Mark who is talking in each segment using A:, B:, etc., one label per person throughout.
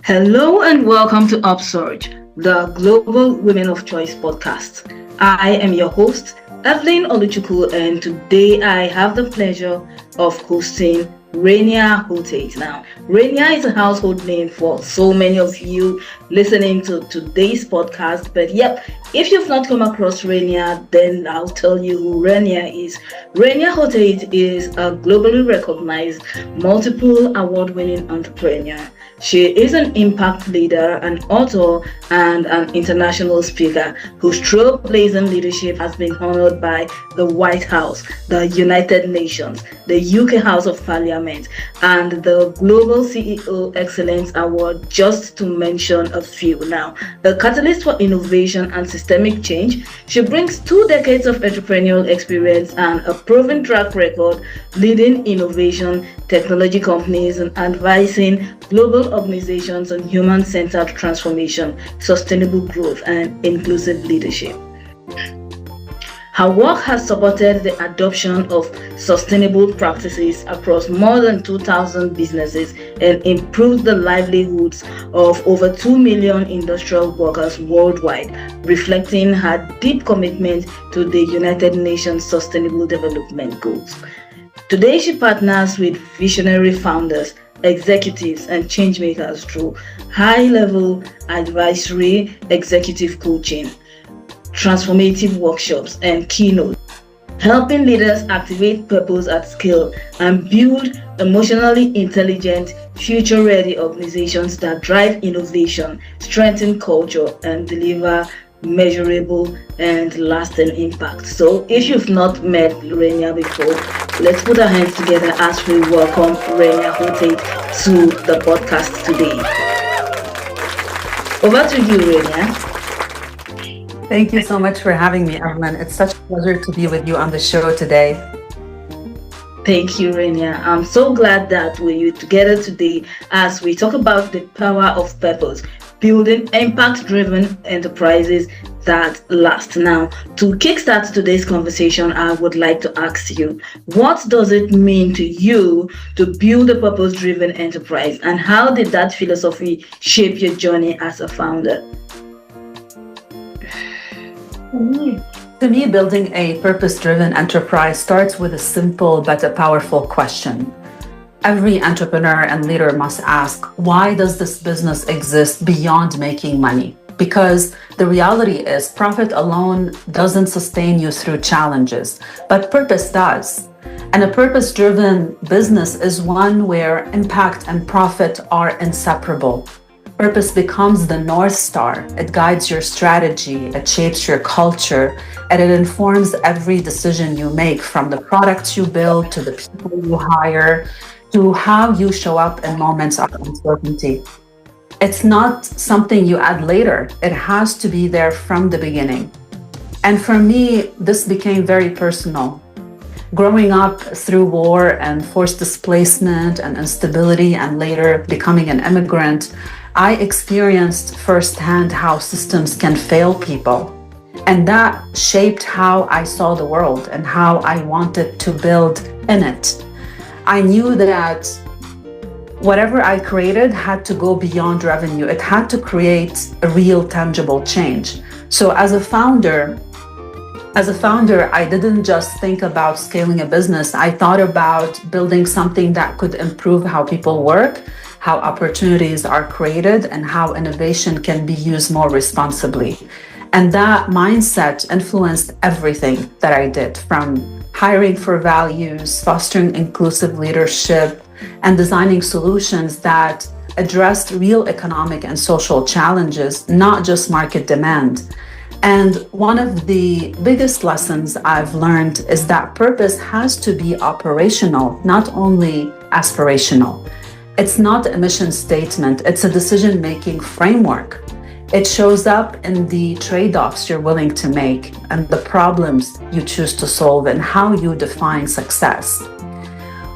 A: Hello and welcome to Upsurge, the Global Women of Choice podcast. I am your host, Evelyn Oluchukwu, and today I have the pleasure of hosting Rania Hotate. Now, Rania is a household name for so many of you listening to today's podcast, but if you've not come across Rania, then I'll tell you who Rania is. Rania Hotate is a globally recognized, multiple award-winning entrepreneur. She is an impact leader, an author, and an international speaker whose trailblazing leadership has been honored by the White House, the United Nations, the UK House of Parliament, and the Global CEO Excellence Award, just to mention a few. Now, a catalyst for innovation and systemic change, she brings 2 decades of entrepreneurial experience and a proven track record leading innovation, technology companies, and advising global organizations on human-centered transformation, sustainable growth, and inclusive leadership. Her work has supported the adoption of sustainable practices across more than 2,000 businesses and improved the livelihoods of over 2 million industrial workers worldwide, reflecting her deep commitment to the United Nations Sustainable Development Goals. Today, she partners with visionary founders, executives, and changemakers through high-level advisory, executive coaching, transformative workshops, and keynotes, helping leaders activate purpose at scale and build emotionally intelligent, future-ready organizations that drive innovation, strengthen culture, and deliver measurable and lasting impact. So if you've not met Rania before, let's put our hands together as we welcome Rania Hotate to the podcast today. Over to you, Rania.
B: Thank you so much for having me, Evelyn. It's such a pleasure to be with you on the show today.
A: Thank you, Rania. I'm so glad that we're together today as we talk about the power of purpose, building impact-driven enterprises that last. Now, to kickstart today's conversation, I would like to ask you, what does it mean to you to build a purpose-driven enterprise, and how did that philosophy shape your journey as a founder?
B: To me, building a purpose-driven enterprise starts with a simple but a powerful question. Every entrepreneur and leader must ask, why does this business exist beyond making money? Because the reality is profit alone doesn't sustain you through challenges, but purpose does. And a purpose-driven business is one where impact and profit are inseparable. Purpose becomes the North Star. It guides your strategy, it shapes your culture, and it informs every decision you make, from the products you build to the people you hire, to how you show up in moments of uncertainty. It's not something you add later. It has to be there from the beginning. And for me, this became very personal. Growing up through war and forced displacement and instability, and later becoming an immigrant, I experienced firsthand how systems can fail people. And that shaped how I saw the world and how I wanted to build in it. I knew that whatever I created had to go beyond revenue. It had to create a real, tangible change. So as a founder, I didn't just think about scaling a business. I thought about building something that could improve how people work, how opportunities are created, and how innovation can be used more responsibly. And that mindset influenced everything that I did, from hiring for values, fostering inclusive leadership, and designing solutions that addressed real economic and social challenges, not just market demand. And one of the biggest lessons I've learned is that purpose has to be operational, not only aspirational. It's not a mission statement, it's a decision-making framework. It shows up in the trade-offs you're willing to make and the problems you choose to solve and how you define success.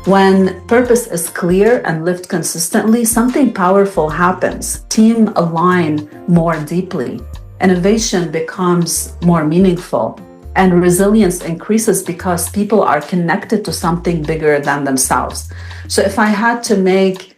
B: When purpose is clear and lived consistently, something powerful happens. Teams align more deeply. Innovation becomes more meaningful, and resilience increases because people are connected to something bigger than themselves. So if I had to make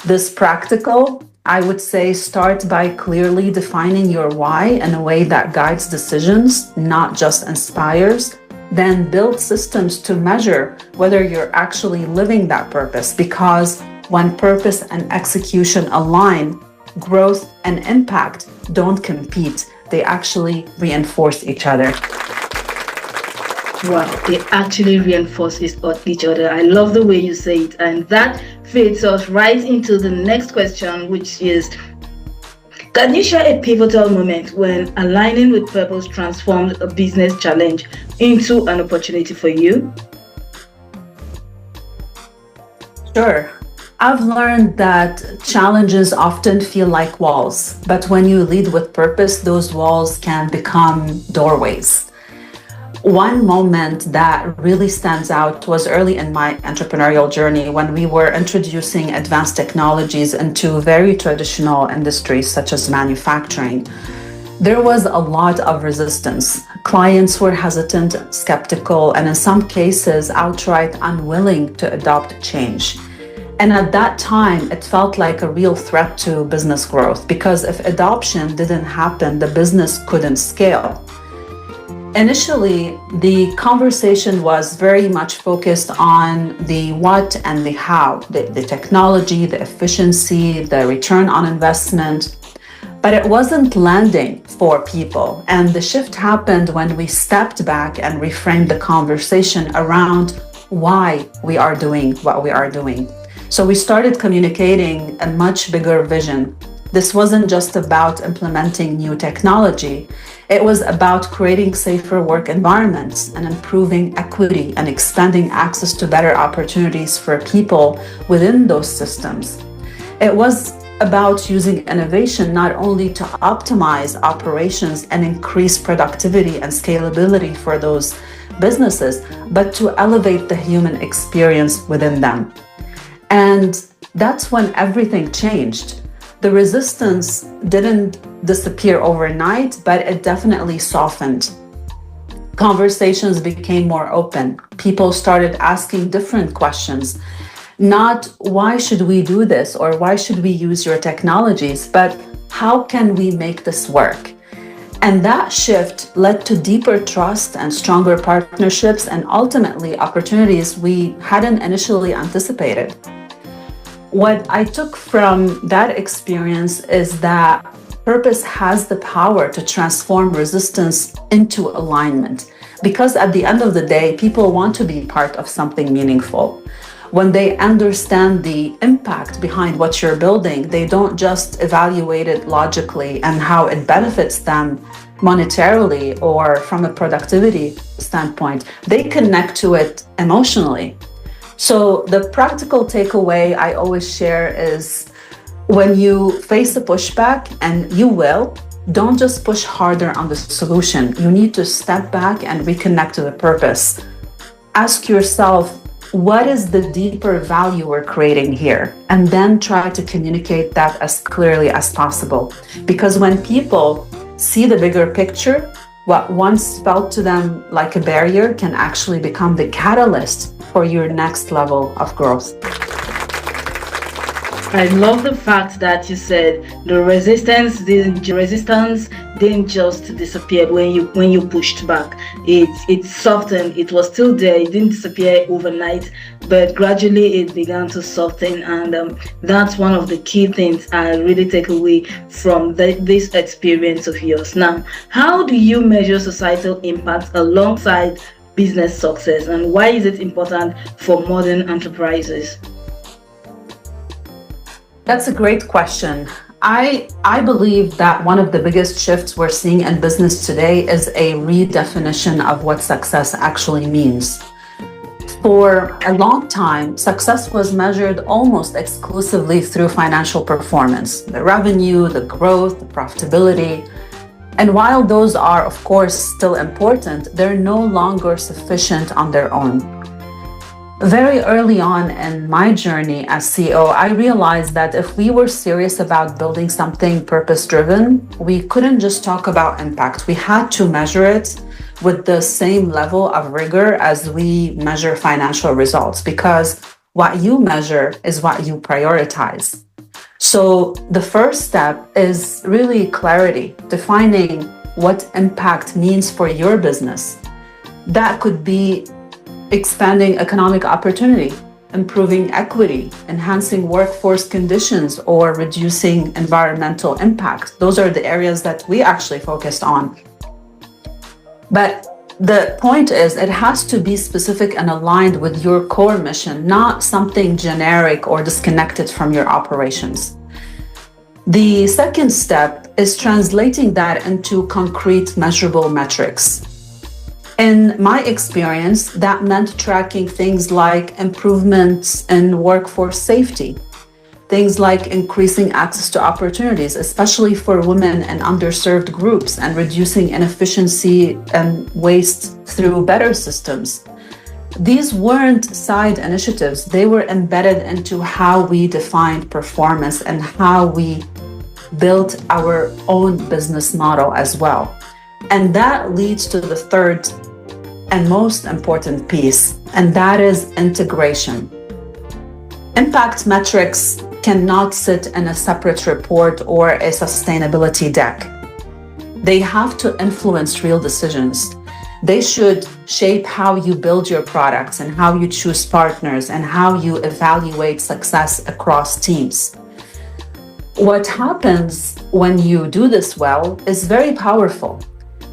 B: this practical, I would say start by clearly defining your why in a way that guides decisions, not just inspires. Then build systems to measure whether you're actually living that purpose, because when purpose and execution align, growth and impact don't compete. They actually reinforce each other.
A: Wow, they actually reinforce each other. I love the way you say it. And that fits us right into the next question, which is, can you share a pivotal moment when aligning with purpose transformed a business challenge into an opportunity for you?
B: Sure. I've learned that challenges often feel like walls, but when you lead with purpose, those walls can become doorways. One moment that really stands out was early in my entrepreneurial journey when we were introducing advanced technologies into very traditional industries such as manufacturing. There was a lot of resistance. Clients were hesitant, skeptical, and in some cases, outright unwilling to adopt change. And at that time, it felt like a real threat to business growth, because if adoption didn't happen, the business couldn't scale. Initially, the conversation was very much focused on the what and the how, the technology, the efficiency, the return on investment, but it wasn't landing for people. And the shift happened when we stepped back and reframed the conversation around why we are doing what we are doing. So we started communicating a much bigger vision. This wasn't just about implementing new technology. It was about creating safer work environments and improving equity and expanding access to better opportunities for people within those systems. It was about using innovation not only to optimize operations and increase productivity and scalability for those businesses, but to elevate the human experience within them. And that's when everything changed. The resistance didn't disappear overnight, but it definitely softened. Conversations became more open. People started asking different questions. Not why should we do this or why should we use your technologies, but how can we make this work? And that shift led to deeper trust and stronger partnerships and ultimately opportunities we hadn't initially anticipated. What I took from that experience is that purpose has the power to transform resistance into alignment. Because at the end of the day, people want to be part of something meaningful. When they understand the impact behind what you're building, they don't just evaluate it logically and how it benefits them monetarily or from a productivity standpoint. They connect to it emotionally. So the practical takeaway I always share is when you face a pushback, and you will, don't just push harder on the solution. You need to step back and reconnect to the purpose. Ask yourself, what is the deeper value we're creating here? And then try to communicate that as clearly as possible. Because when people see the bigger picture, what once felt to them like a barrier can actually become the catalyst for your next level of growth.
A: I love the fact that you said the resistance didn't just disappear when you pushed back. It softened. It was still there. It didn't disappear overnight, but gradually it began to soften, and that's one of the key things I really take away from this experience of yours. Now, how do you measure societal impact alongside business success, and why is it important for modern enterprises?
B: That's a great question. I believe that one of the biggest shifts we're seeing in business today is a redefinition of what success actually means. For a long time, success was measured almost exclusively through financial performance, the revenue, the growth, the profitability. And while those are, of course, still important, they're no longer sufficient on their own. Very early on in my journey as CEO, I realized that if we were serious about building something purpose-driven, we couldn't just talk about impact. We had to measure it with the same level of rigor as we measure financial results, because what you measure is what you prioritize. So the first step is really clarity, defining what impact means for your business. That could be expanding economic opportunity, improving equity, enhancing workforce conditions, or reducing environmental impact. Those are the areas that we actually focused on. But the point is, it has to be specific and aligned with your core mission, not something generic or disconnected from your operations. The second step is translating that into concrete, measurable metrics. In my experience, that meant tracking things like improvements in workforce safety, things like increasing access to opportunities, especially for women and underserved groups, and reducing inefficiency and waste through better systems. These weren't side initiatives, they were embedded into how we defined performance and how we built our own business model as well. And that leads to the third and most important piece, and that is integration. Impact metrics cannot sit in a separate report or a sustainability deck. They have to influence real decisions. They should shape how you build your products and how you choose partners and how you evaluate success across teams. What happens when you do this well is very powerful.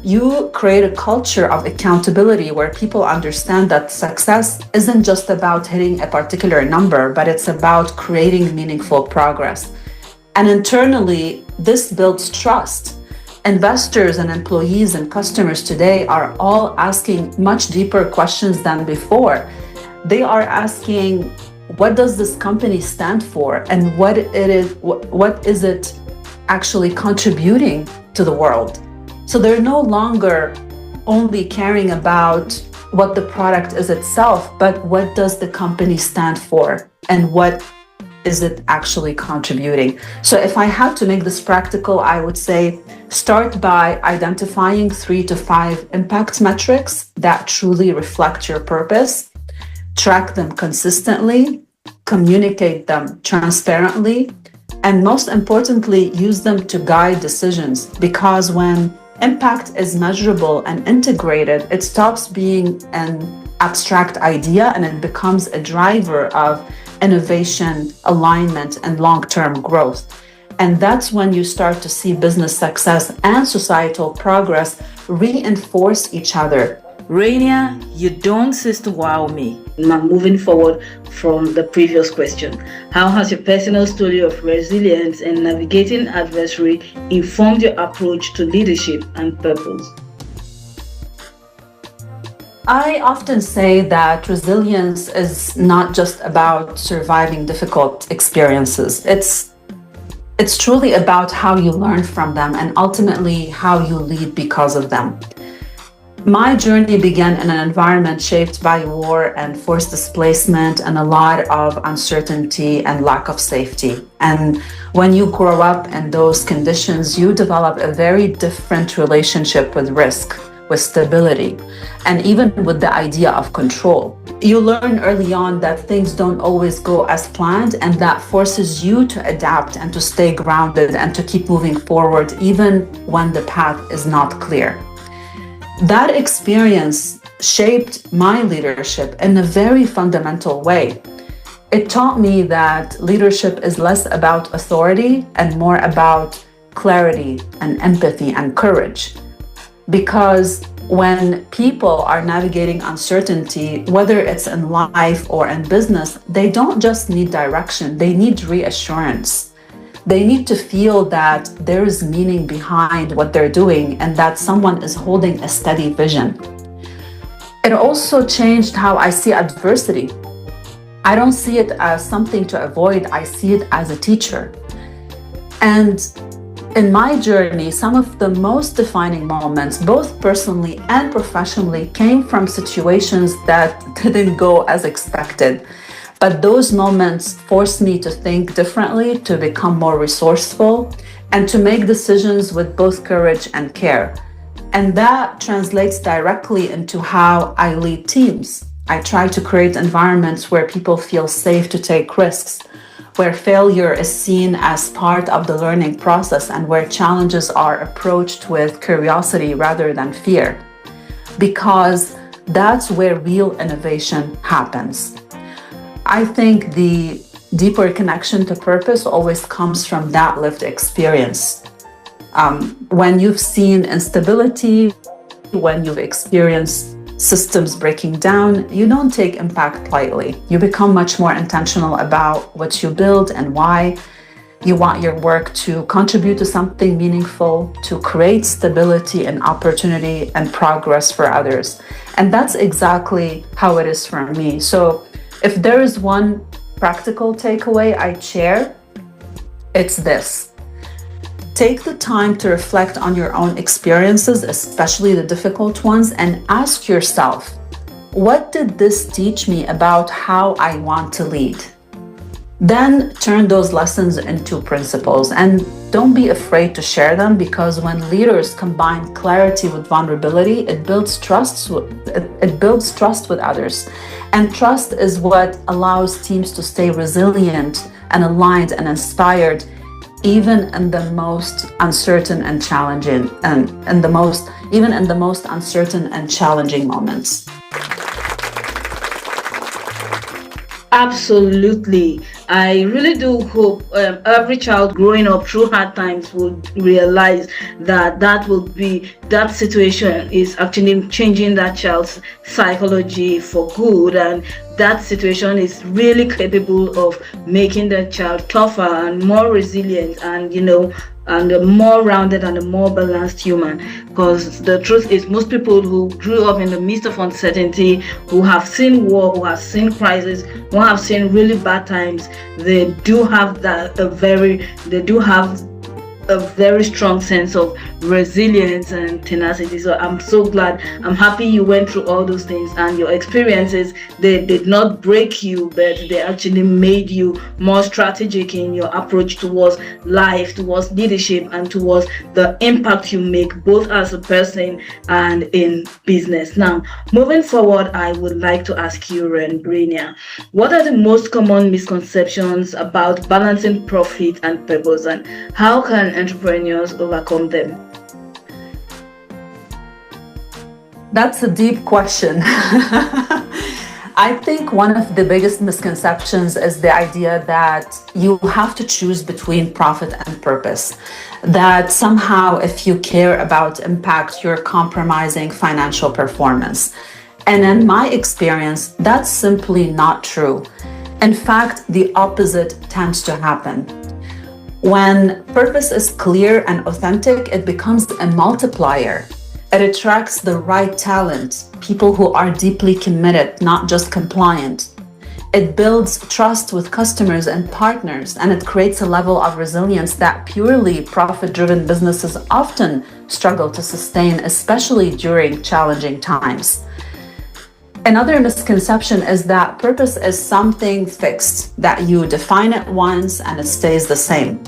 B: You create a culture of accountability where people understand that success isn't just about hitting a particular number, but it's about creating meaningful progress. And internally, this builds trust. Investors and employees and customers today are all asking much deeper questions than before. They are asking, what does this company stand for, and what is it actually contributing to the world? So they're no longer only caring about what the product is itself, but what does the company stand for and what is it actually contributing? So if I had to make this practical, I would say start by identifying 3 to 5 impact metrics that truly reflect your purpose, track them consistently, communicate them transparently, and most importantly, use them to guide decisions, because when impact is measurable and integrated, it stops being an abstract idea and it becomes a driver of innovation, alignment, and long-term growth. And that's when you start to see business success and societal progress reinforce each other.
A: Rania, you don't cease to wow me. Now, moving forward from the previous question, how has your personal story of resilience and navigating adversity informed your approach to leadership and purpose?
B: I often say that resilience is not just about surviving difficult experiences. It's truly about how you learn from them and ultimately how you lead because of them. My journey began in an environment shaped by war and forced displacement and a lot of uncertainty and lack of safety. And when you grow up in those conditions, you develop a very different relationship with risk, with stability, and even with the idea of control. You learn early on that things don't always go as planned, and that forces you to adapt and to stay grounded and to keep moving forward even when the path is not clear. That experience shaped my leadership in a very fundamental way. It taught me that leadership is less about authority and more about clarity and empathy and courage. Because when people are navigating uncertainty, whether it's in life or in business, they don't just need direction, they need reassurance. They need to feel that there is meaning behind what they're doing and that someone is holding a steady vision. It also changed how I see adversity. I don't see it as something to avoid, I see it as a teacher. And in my journey, some of the most defining moments, both personally and professionally, came from situations that didn't go as expected. But those moments forced me to think differently, to become more resourceful, and to make decisions with both courage and care. And that translates directly into how I lead teams. I try to create environments where people feel safe to take risks, where failure is seen as part of the learning process and where challenges are approached with curiosity rather than fear, because that's where real innovation happens. I think the deeper connection to purpose always comes from that lived experience. When you've seen instability, when you've experienced systems breaking down, you don't take impact lightly. You become much more intentional about what you build and why. You want your work to contribute to something meaningful, to create stability and opportunity and progress for others. And that's exactly how it is for me. So if there is one practical takeaway I'd share, it's this. Take the time to reflect on your own experiences, especially the difficult ones, and ask yourself, what did this teach me about how I want to lead? Then turn those lessons into principles, and don't be afraid to share them, because when leaders combine clarity with vulnerability, it builds trust with others. And trust is what allows teams to stay resilient and aligned and inspired, even in the most uncertain and challenging moments.
A: Absolutely. I really do hope every child growing up through hard times would realize that situation is actually changing that child's psychology for good, and that situation is really capable of making the child tougher and more resilient, and and a more rounded and a more balanced human. Because the truth is, most people who grew up in the midst of uncertainty, who have seen war, who have seen crisis, who have seen really bad times, they do have a very strong sense of resilience and tenacity. So I'm so glad, I'm happy you went through all those things, and your experiences, they did not break you, but they actually made you more strategic in your approach towards life, towards leadership, and towards the impact you make both as a person and in business. Now, moving forward, I would like to ask you, Renia, what are the most common misconceptions about balancing profit and purpose, and how can entrepreneurs overcome them?
B: That's a deep question. I think one of the biggest misconceptions is the idea that you have to choose between profit and purpose. That somehow, if you care about impact, you're compromising financial performance. And in my experience, that's simply not true. In fact, the opposite tends to happen. When purpose is clear and authentic, it becomes a multiplier. It attracts the right talent, people who are deeply committed, not just compliant. It builds trust with customers and partners, and it creates a level of resilience that purely profit-driven businesses often struggle to sustain, especially during challenging times. Another misconception is that purpose is something fixed, that you define it once and it stays the same.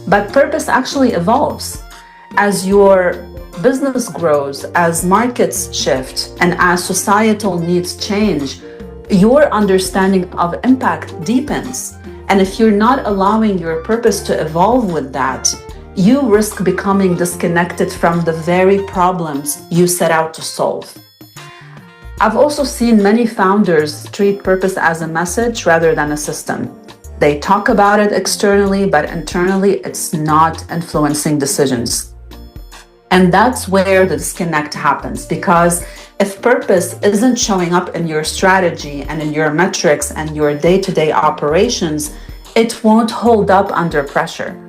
B: But purpose actually evolves. As your business grows, as markets shift, and as societal needs change, your understanding of impact deepens. And if you're not allowing your purpose to evolve with that, you risk becoming disconnected from the very problems you set out to solve. I've also seen many founders treat purpose as a message rather than a system. They talk about it externally, but internally it's not influencing decisions. And that's where the disconnect happens, because if purpose isn't showing up in your strategy and in your metrics and your day-to-day operations, it won't hold up under pressure.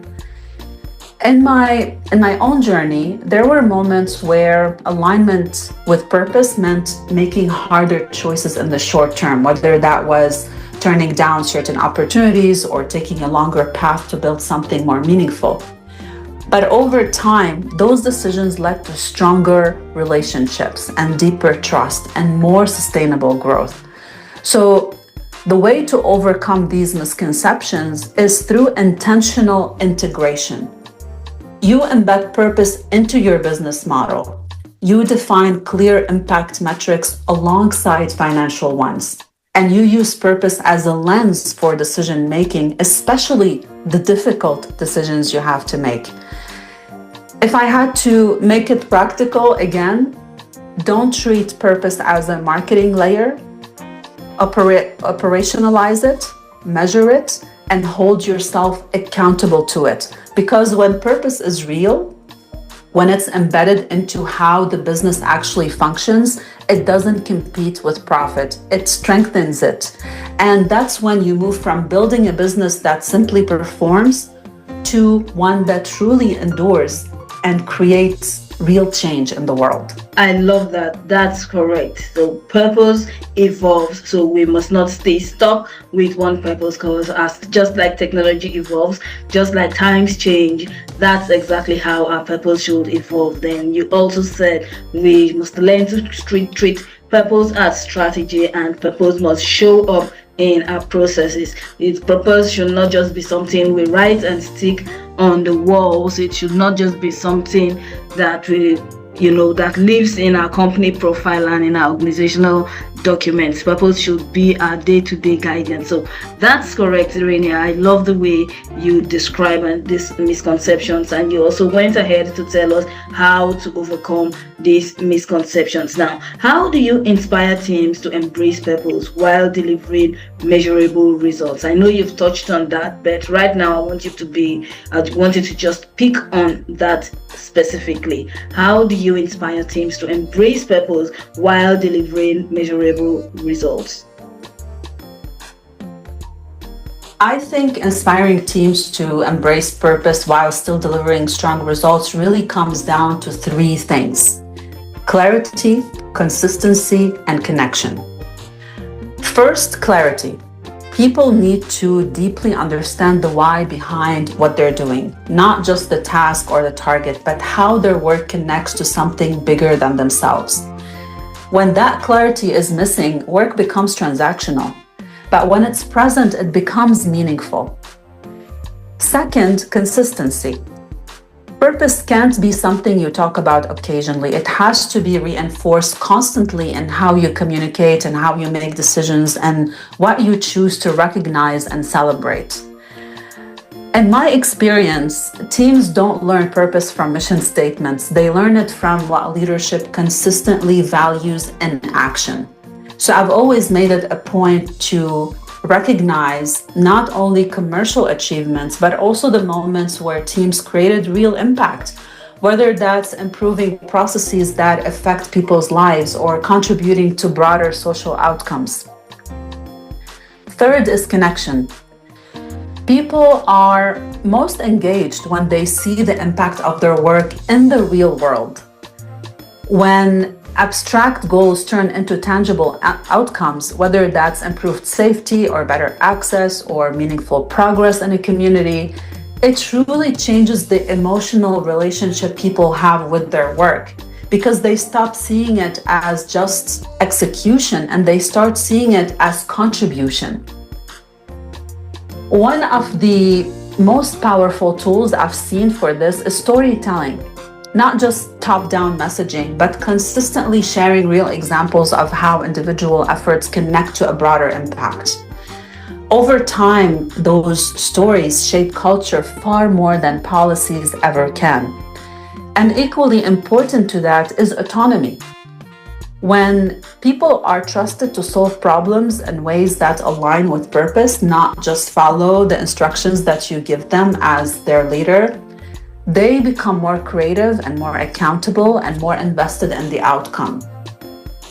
B: In my own journey, there were moments where alignment with purpose meant making harder choices in the short term, whether that was turning down certain opportunities or taking a longer path to build something more meaningful. But over time, those decisions led to stronger relationships and deeper trust and more sustainable growth. So the way to overcome these misconceptions is through intentional integration. You embed purpose into your business model. You define clear impact metrics alongside financial ones. and you use purpose as a lens for decision making, especially the difficult decisions you have to make. If I had to make it practical again, don't treat purpose as a marketing layer. Operationalize it, measure it, and hold yourself accountable to it. Because when purpose is real, when it's embedded into how the business actually functions, it doesn't compete with profit, it strengthens it. And that's when you move from building a business that simply performs to one that truly endures and creates real change in the world.
A: I love that. That's correct. So purpose evolves. So we must not stay stuck with one purpose, because as just like technology evolves, just like times change, that's exactly how our purpose should evolve. Then you also said we must learn to treat purpose as strategy, and purpose must show up in our processes. Its purpose should not just be something we write and stick on the walls. It should not just be something that we that lives in our company profile and in our organizational documents. Purpose should be our day-to-day guidance. So that's correct, Irenia. I love the way you describe these misconceptions, and you also went ahead to tell us how to overcome these misconceptions. Now, how do you inspire teams to embrace purpose while delivering measurable results? I know you've touched on that, but right now I want you to just pick on that specifically. How do you inspire teams to embrace purpose while delivering measurable results?
B: I think inspiring teams to embrace purpose while still delivering strong results really comes down to three things: clarity, consistency, and connection. First, clarity. People need to deeply understand the why behind what they're doing, not just the task or the target, but how their work connects to something bigger than themselves. When that clarity is missing, work becomes transactional, but when it's present, it becomes meaningful. Second, consistency. Purpose can't be something you talk about occasionally. It has to be reinforced constantly in how you communicate and how you make decisions and what you choose to recognize and celebrate. In my experience, teams don't learn purpose from mission statements. They learn it from what leadership consistently values in action. So I've always made it a point to recognize not only commercial achievements, but also the moments where teams created real impact, whether that's improving processes that affect people's lives or contributing to broader social outcomes. Third is connection. People are most engaged when they see the impact of their work in the real world. When abstract goals turn into tangible outcomes, whether that's improved safety or better access or meaningful progress in a community, it truly changes the emotional relationship people have with their work, because they stop seeing it as just execution and they start seeing it as contribution. One of the most powerful tools I've seen for this is storytelling. Not just top-down messaging, but consistently sharing real examples of how individual efforts connect to a broader impact. Over time, those stories shape culture far more than policies ever can. And equally important to that is autonomy. When people are trusted to solve problems in ways that align with purpose, not just follow the instructions that you give them as their leader, they become more creative and more accountable and more invested in the outcome.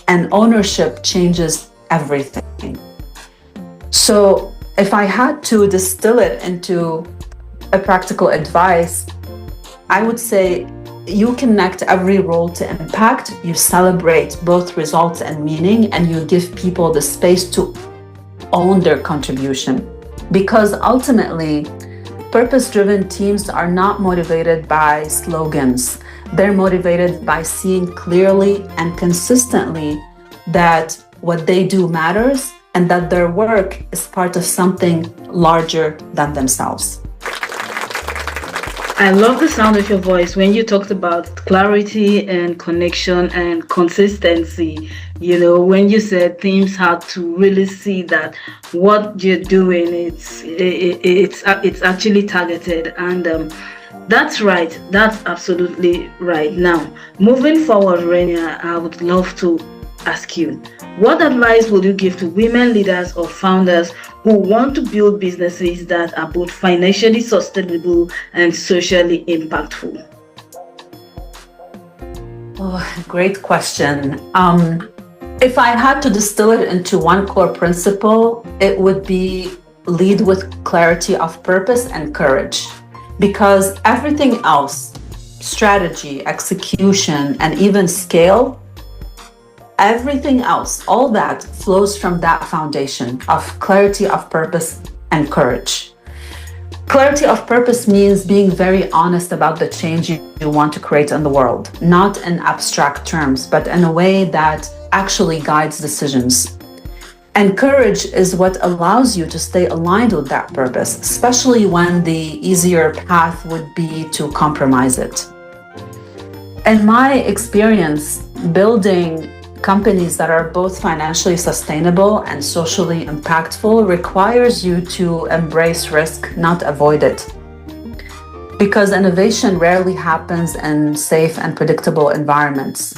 B: And ownership changes everything. So if I had to distill it into a practical advice, I would say you connect every role to impact, you celebrate both results and meaning, and you give people the space to own their contribution. Because ultimately, purpose-driven teams are not motivated by slogans. They're motivated by seeing clearly and consistently that what they do matters and that their work is part of something larger than themselves.
A: I love the sound of your voice when you talked about clarity and connection and consistency. When you said teams had to really see that what you're doing, it's actually targeted, and that's right. That's absolutely right. Now, moving forward, Renia, I would love to ask you, what advice would you give to women leaders or founders who want to build businesses that are both financially sustainable and socially impactful?
B: Oh, great question. If I had to distill it into one core principle, it would be lead with clarity of purpose and courage. Because everything else, strategy, execution, and even scale, everything else, all that flows from that foundation of clarity of purpose and courage. Clarity of purpose means being very honest about the change you want to create in the world, not in abstract terms, but in a way that actually guides decisions. And courage is what allows you to stay aligned with that purpose, especially when the easier path would be to compromise it. In my experience, building companies that are both financially sustainable and socially impactful requires you to embrace risk, not avoid it. Because innovation rarely happens in safe and predictable environments.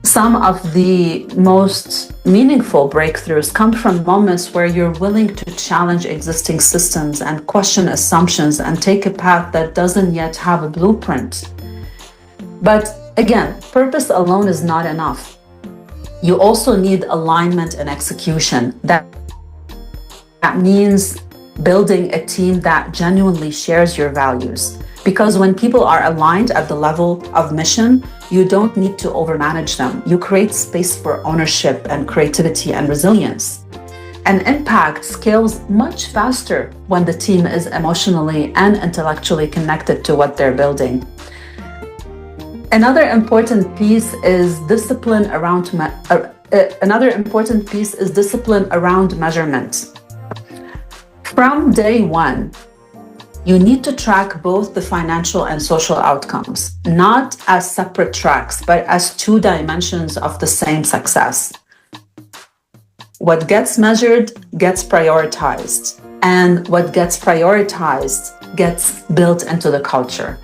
B: Some of the most meaningful breakthroughs come from moments where you're willing to challenge existing systems and question assumptions and take a path that doesn't yet have a blueprint. But again, purpose alone is not enough. You also need alignment and execution. That means building a team that genuinely shares your values. Because when people are aligned at the level of mission, you don't need to overmanage them. You create space for ownership and creativity and resilience. And impact scales much faster when the team is emotionally and intellectually connected to what they're building. Another important piece is discipline around measurement. From day one, you need to track both the financial and social outcomes, not as separate tracks, but as two dimensions of the same success. What gets measured gets prioritized, and what gets prioritized gets built into the culture.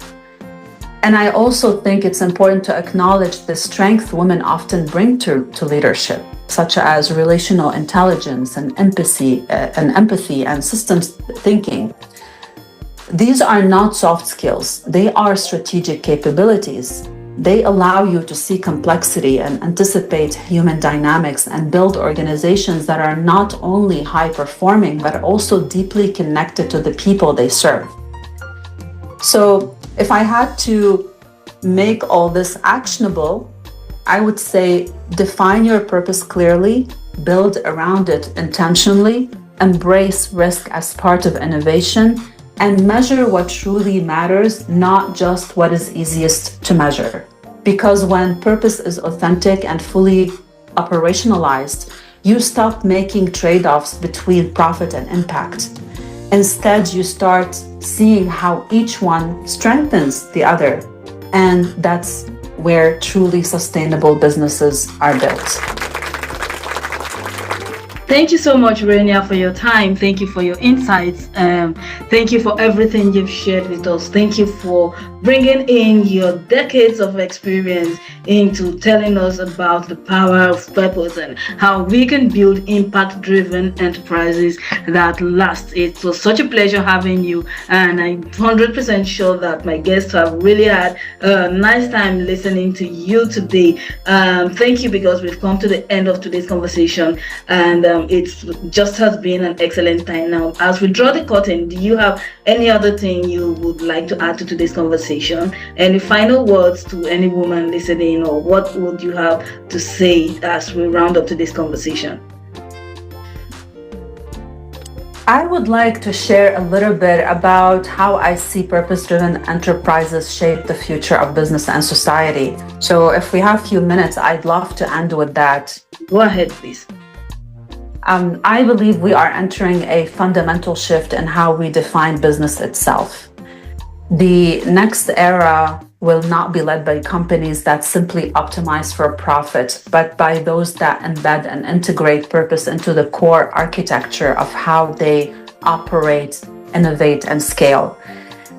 B: And I also think it's important to acknowledge the strength women often bring to leadership, such as relational intelligence and empathy and systems thinking. These are not soft skills. They are strategic capabilities. They allow you to see complexity and anticipate human dynamics and build organizations that are not only high performing, but also deeply connected to the people they serve. So if I had to make all this actionable, I would say define your purpose clearly, build around it intentionally, embrace risk as part of innovation, and measure what truly matters, not just what is easiest to measure. Because when purpose is authentic and fully operationalized, you stop making trade-offs between profit and impact. Instead, you start seeing how each one strengthens the other. And that's where truly sustainable businesses are built.
A: Thank you so much, Renia, for your time. Thank you for your insights. Thank you for everything you've shared with us. Thank you for bringing in your decades of experience into telling us about the power of purpose and how we can build impact-driven enterprises that last. It was such a pleasure having you, and I'm 100% sure that my guests have really had a nice time listening to you today. Thank you, because we've come to the end of today's conversation, and it just has been an excellent time. Now, as we draw the curtain, do you have any other thing you would like to add to today's conversation? Any final words to any woman listening, or what would you have to say as we round up today's conversation?
B: I would like to share a little bit about how I see purpose-driven enterprises shape the future of business and society. So if we have a few minutes, I'd love to end with that.
A: Go ahead, please.
B: I believe we are entering a fundamental shift in how we define business itself. The next era will not be led by companies that simply optimize for profit, but by those that embed and integrate purpose into the core architecture of how they operate, innovate, and scale.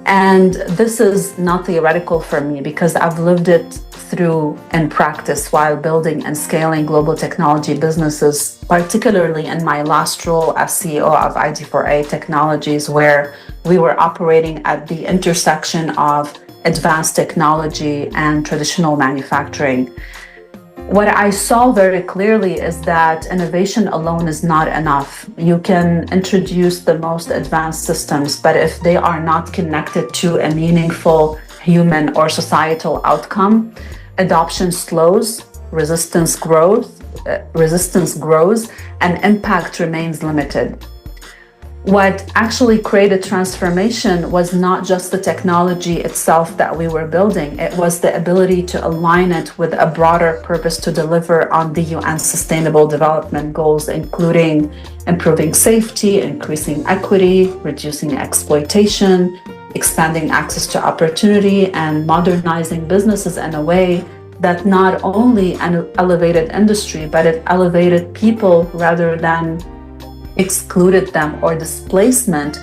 B: And this is not theoretical for me because I've lived it through in practice while building and scaling global technology businesses, particularly in my last role as CEO of ID4A Technologies, where we were operating at the intersection of advanced technology and traditional manufacturing. What I saw very clearly is that innovation alone is not enough. You can introduce the most advanced systems, but if they are not connected to a meaningful human or societal outcome, adoption slows, resistance grows, and impact remains limited. What actually created transformation was not just the technology itself that we were building, it was the ability to align it with a broader purpose to deliver on the UN Sustainable Development Goals, including improving safety, increasing equity, reducing exploitation, expanding access to opportunity, and modernizing businesses in a way that not only elevated industry, but it elevated people rather than excluded them or displacement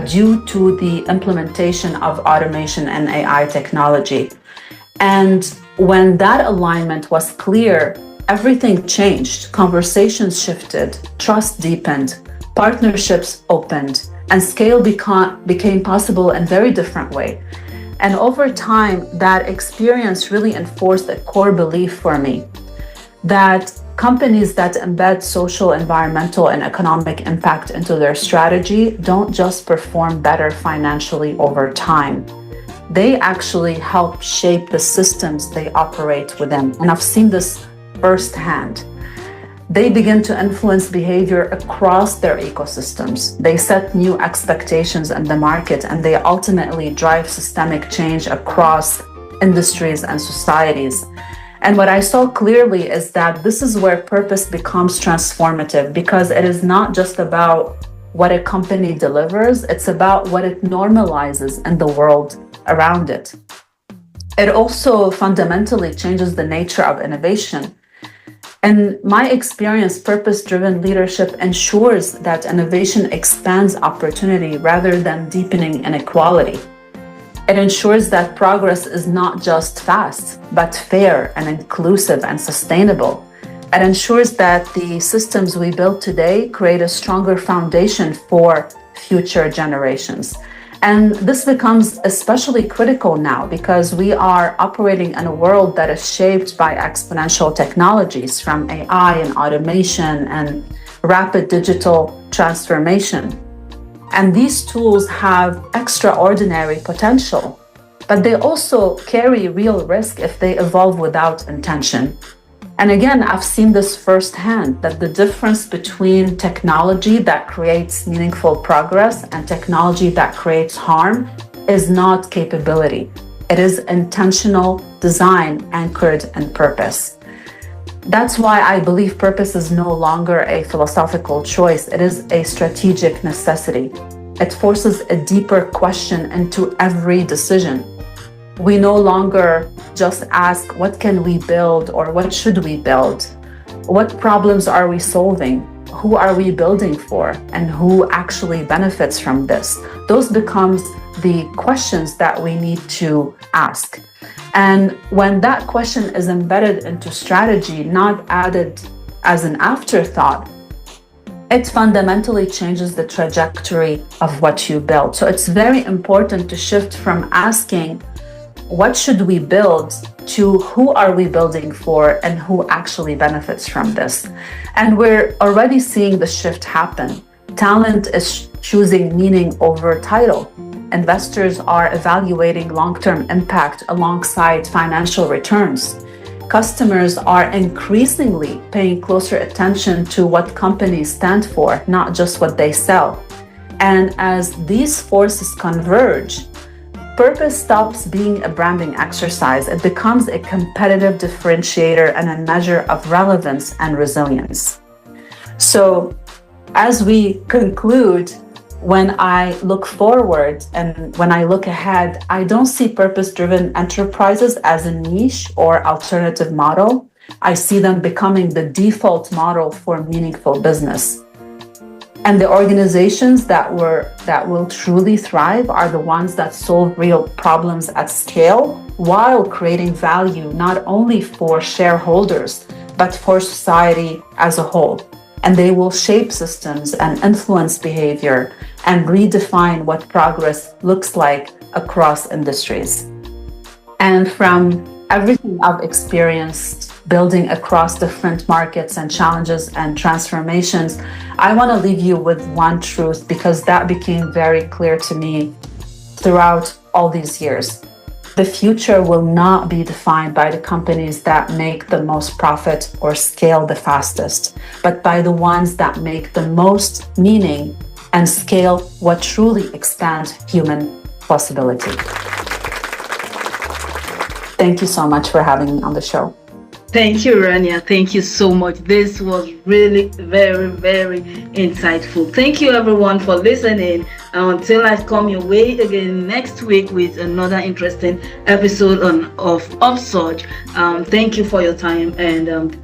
B: due to the implementation of automation and AI technology. And when that alignment was clear, everything changed. Conversations shifted, trust deepened, partnerships opened, and scale became possible in a very different way. And over time, that experience really enforced a core belief for me that companies that embed social, environmental, and economic impact into their strategy don't just perform better financially over time. They actually help shape the systems they operate within. And I've seen this firsthand. They begin to influence behavior across their ecosystems. They set new expectations in the market, and they ultimately drive systemic change across industries and societies. And what I saw clearly is that this is where purpose becomes transformative, because it is not just about what a company delivers, it's about what it normalizes in the world around it. It also fundamentally changes the nature of innovation. In my experience, purpose-driven leadership ensures that innovation expands opportunity rather than deepening inequality. It ensures that progress is not just fast, but fair and inclusive and sustainable. It ensures that the systems we build today create a stronger foundation for future generations. And this becomes especially critical now because we are operating in a world that is shaped by exponential technologies, from AI and automation and rapid digital transformation. And these tools have extraordinary potential, but they also carry real risk if they evolve without intention. And again, I've seen this firsthand, that the difference between technology that creates meaningful progress and technology that creates harm is not capability. It is intentional design anchored in purpose. That's why I believe purpose is no longer a philosophical choice. It is a strategic necessity. It forces a deeper question into every decision. We no longer just ask, what can we build or what should we build? What problems are we solving? Who are we building for? And who actually benefits from this? Those becomes the questions that we need to ask. And when that question is embedded into strategy, not added as an afterthought, it fundamentally changes the trajectory of what you build. So it's very important to shift from asking, what should we build, to who are we building for and who actually benefits from this? And we're already seeing the shift happen. Talent is choosing meaning over title. Investors are evaluating long-term impact alongside financial returns. Customers are increasingly paying closer attention to what companies stand for, not just what they sell. And as these forces converge, purpose stops being a branding exercise. It becomes a competitive differentiator and a measure of relevance and resilience. So, as we conclude, When I look forward and when I look ahead, I don't see purpose-driven enterprises as a niche or alternative model. I see them becoming the default model for meaningful business. And the organizations that will truly thrive are the ones that solve real problems at scale while creating value not only for shareholders, but for society as a whole. And they will shape systems and influence behavior and redefine what progress looks like across industries. And from everything I've experienced building across different markets and challenges and transformations, I want to leave you with one truth, because that became very clear to me throughout all these years. The future will not be defined by the companies that make the most profit or scale the fastest, but by the ones that make the most meaning and scale what truly expands human possibility. Thank you so much for having me on the show.
A: Thank you, Rania. Thank you so much. This was really very, very insightful. Thank you, everyone, for listening. Until I come your way again next week with another interesting episode of Upsurge. Thank you for your time, and